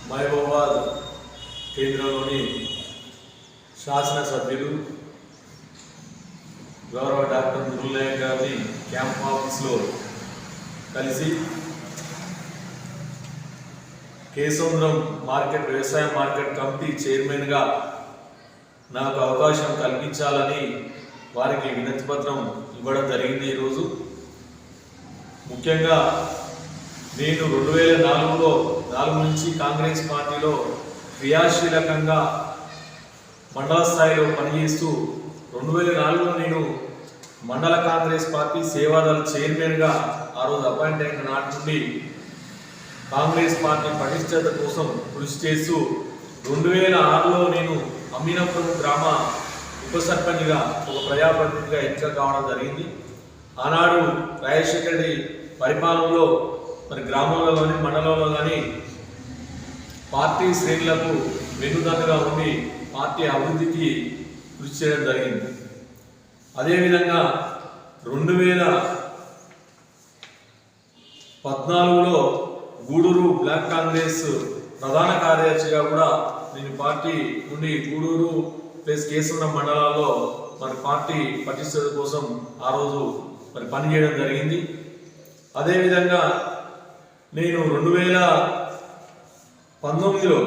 మహబూబాబాద్ కేంద్రంలోని శాసనసభ్యులు గౌరవ డాక్టర్ మురులయ్య గారిని క్యాంప్ ఆఫీస్లో కలిసి కేశవరం మార్కెట్ వ్యవసాయ మార్కెట్ కమిటీ చైర్మన్గా నాకు అవకాశం కల్పించాలని వారికి వినతి పత్రం ఇవ్వడం జరిగింది. ఈరోజు ముఖ్యంగా నేను 2004 నుంచి కాంగ్రెస్ పార్టీలో క్రియాశీలకంగా మండల స్థాయిలో పనిచేస్తూ 2004లో నేను మండల కాంగ్రెస్ పార్టీ సేవాదళ చైర్మన్గా ఆ రోజు అపాయింట్ అయిన నాటి నుండి కాంగ్రెస్ పార్టీ పటిష్టత కోసం కృషి చేస్తూ 2006లో నేను అమీనాపురం గ్రామ ఉప సర్పంచ్గా ఒక ప్రజాప్రతినిధిగా ఎన్నిక కావడం జరిగింది. ఆనాడు రాజశేఖర రెడ్డి పరిపాలనలో మరి గ్రామంలో కానీ మండలంలో కానీ పార్టీ శ్రేణులకు వెన్నుదన్నుగా ఉండి పార్టీ అభివృద్ధికి కృషి చేయడం జరిగింది. అదేవిధంగా 2014లో గూడూరు బ్లాక్ కాంగ్రెస్ ప్రధాన కార్యదర్శిగా కూడా నేను పార్టీ నుండి గూడూరు ప్లస్ కేశవరం మండలాల్లో మరి పార్టీ పటిష్టత కోసం ఆ రోజు మరి పనిచేయడం జరిగింది. అదేవిధంగా నేను 2019లో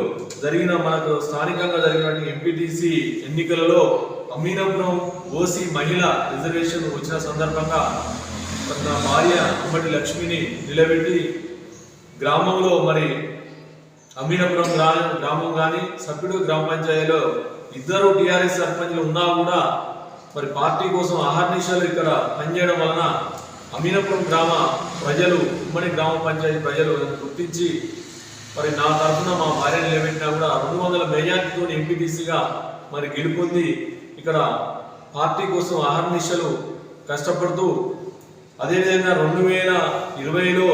జరిగిన మనకు స్థానికంగా జరిగినటువంటి ఎంపీటీసీ ఎన్నికలలో అమీనాపురం ఓసీ మహిళా రిజర్వేషన్ వచ్చిన సందర్భంగా నా భార్య అమ్మటి లక్ష్మిని నిలబెట్టి గ్రామంలో మరి అమీనాపురం గ్రామం కానీ సభ్యుడు గ్రామ పంచాయతీలో ఇద్దరు టీఆర్ఎస్ సర్పంచ్లు ఉన్నా కూడా మరి పార్టీ కోసం అహర్నిశలు ఇక్కడ పనిచేయడం వలన అమీనాపురం గ్రామ ప్రజలు ఉమ్మడి గ్రామ పంచాయతీ ప్రజలు గుర్తించి మరి నా తరఫున మా భార్యను నిలబెట్టినా కూడా 200 మెజార్టీతో ఎంపీటీసీగా మరి గెలుపొంది ఇక్కడ పార్టీ కోసం అహర్నిశలు కష్టపడుతూ అదేవిధంగా 2020లో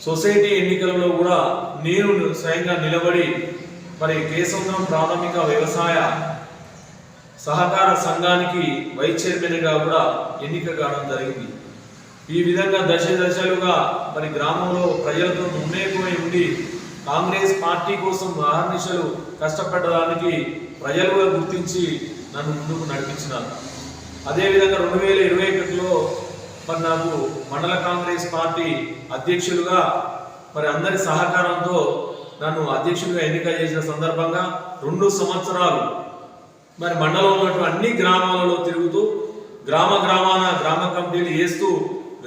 సొసైటీ ఎన్నికలలో కూడా నేను స్వయంగా నిలబడి మరి కేశవరం ప్రాథమిక వ్యవసాయ సహకార సంఘానికి వైస్ చైర్మన్గా కూడా ఎన్నిక కావడం జరిగింది. ఈ విధంగా దశలుగా మరి గ్రామంలో ప్రజలతో మున్నేకమై ఉండి కాంగ్రెస్ పార్టీ కోసం అహర్నిశలు కష్టపడడానికి ప్రజలుగా గుర్తించి నన్ను ముందుకు నడిపించినారు. అదేవిధంగా 2021లో మరి నాకు మండల కాంగ్రెస్ పార్టీ అధ్యక్షులుగా మరి అందరి సహకారంతో నన్ను అధ్యక్షులుగా ఎన్నిక చేసిన సందర్భంగా 2 సంవత్సరాలు మరి మండలంలో ఉన్నటువంటి అన్ని గ్రామాలలో తిరుగుతూ గ్రామాన గ్రామ కమిటీలు వేస్తూ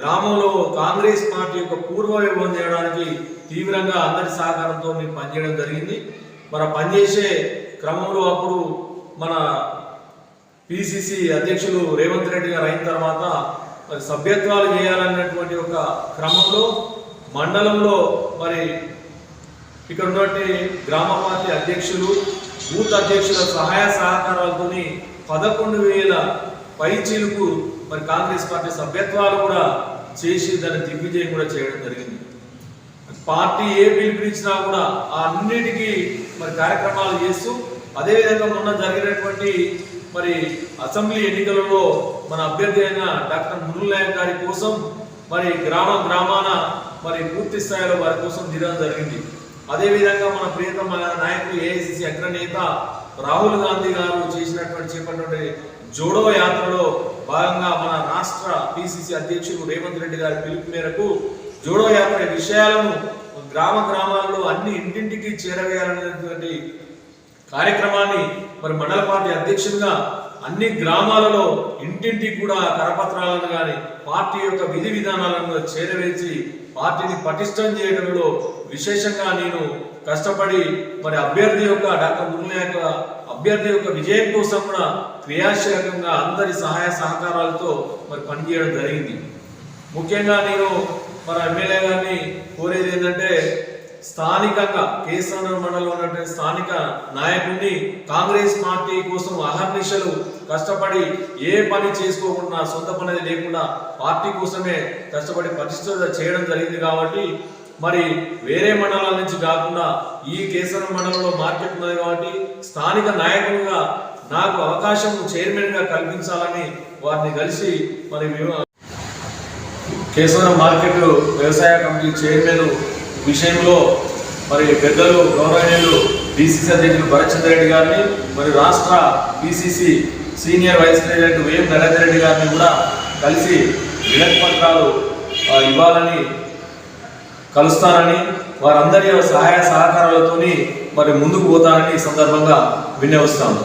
గ్రామంలో కాంగ్రెస్ పార్టీ యొక్క పూర్వవైభవం చేయడానికి తీవ్రంగా అందరి సహకారంతో నేను పనిచేయడం జరిగింది. మరి పనిచేసే క్రమంలో అప్పుడు మన పిసిసి అధ్యక్షులు రేవంత్ రెడ్డి గారు అయిన తర్వాత మరి సభ్యత్వాలు చేయాలన్నటువంటి ఒక క్రమంలో మండలంలో మరి ఇక్కడ ఉన్నటువంటి గ్రామ పార్టీ అధ్యక్షులు బూత్ అధ్యక్షుల సహాయ సహకారాలతో 11,000 పైచీలకు మరి కాంగ్రెస్ పార్టీ సభ్యత్వాలు కూడా చేసి దాన్ని దిగ్విజయం కూడా చేయడం జరిగింది. పార్టీ ఏ పిలుపునిచ్చినా కూడా ఆ అన్నిటికీ మరి కార్యక్రమాలు చేస్తూ అదేవిధంగా మొన్న జరిగినటువంటి మరి అసెంబ్లీ ఎన్నికలలో మన అభ్యర్థి అయిన డాక్టర్ మురులయ్య గారి కోసం మరి గ్రామాన మరి పూర్తి స్థాయిలో వారి కోసం తిరగడం జరిగింది. అదేవిధంగా మన ప్రియతమ నాయకులు ఏఐసిసి అగ్రనేత రాహుల్ గాంధీ గారు చేపట్టినటువంటి జోడో యాత్రలో భాగంగా మన రాష్ట్ర పిసిసి అధ్యక్షులు రేవంత్ రెడ్డి గారి పిలుపు మేరకు జోడో యాత్ర విషయాలను గ్రామాలలో అన్ని ఇంటింటికి చేరవేయాలనేటువంటి కార్యక్రమాన్ని మరి మండల పార్టీ అధ్యక్షులుగా అన్ని గ్రామాలలో ఇంటింటికి కూడా కరపత్రాలను కానీ పార్టీ యొక్క విధి విధానాలను చేరవేసి పార్టీని పటిష్టం చేయడంలో విశేషంగా నేను కష్టపడి మరి అభ్యర్థి యొక్క డాక్టర్ మురులయ్య అభ్యర్థి యొక్క విజయం కోసం కూడా క్రియాశీలకంగా అందరి సహాయ సహకారాలతో మరి పనిచేయడం జరిగింది. ముఖ్యంగా నేను మన ఎమ్మెల్యే గారిని కోరేది ఏంటంటే స్థానికంగా కేశవరం మండలంలో ఉన్నటువంటి స్థానిక నాయకుడిని కాంగ్రెస్ పార్టీ కోసం అహర్నిశలు కష్టపడి ఏ పని చేసుకోకుండా సొంత పని లేకుండా పార్టీ కోసమే కష్టపడి పటిష్టత చేయడం జరిగింది. కాబట్టి మరి వేరే మండలాల నుంచి కాకుండా ఈ కేశవరం మండలంలో మార్కెట్ ఉన్నది కాబట్టి స్థానిక నాయకులుగా నాకు అవకాశం చైర్మన్గా కల్పించాలని వారిని కలిసి మరి కేశవరం మార్కెట్ వ్యవసాయ కమిటీ చైర్మన్ విషయంలో మరి పెద్దలు గౌరవనీయులు డిసిసి అధ్యక్షులు భరత్చంద్ర రెడ్డి గారిని, మరి రాష్ట్ర పిసిసి సీనియర్ వైస్ ప్రెసిడెంట్ వేం నరేందర్ రెడ్డి గారిని కూడా కలిసి వినతి పత్రాలు ఇవ్వాలని కలుస్తానని, వారందరి సహాయ సహకారాలతోని మరి ముందుకు పోతానని ఈ సందర్భంగా విన్నవిస్తాను.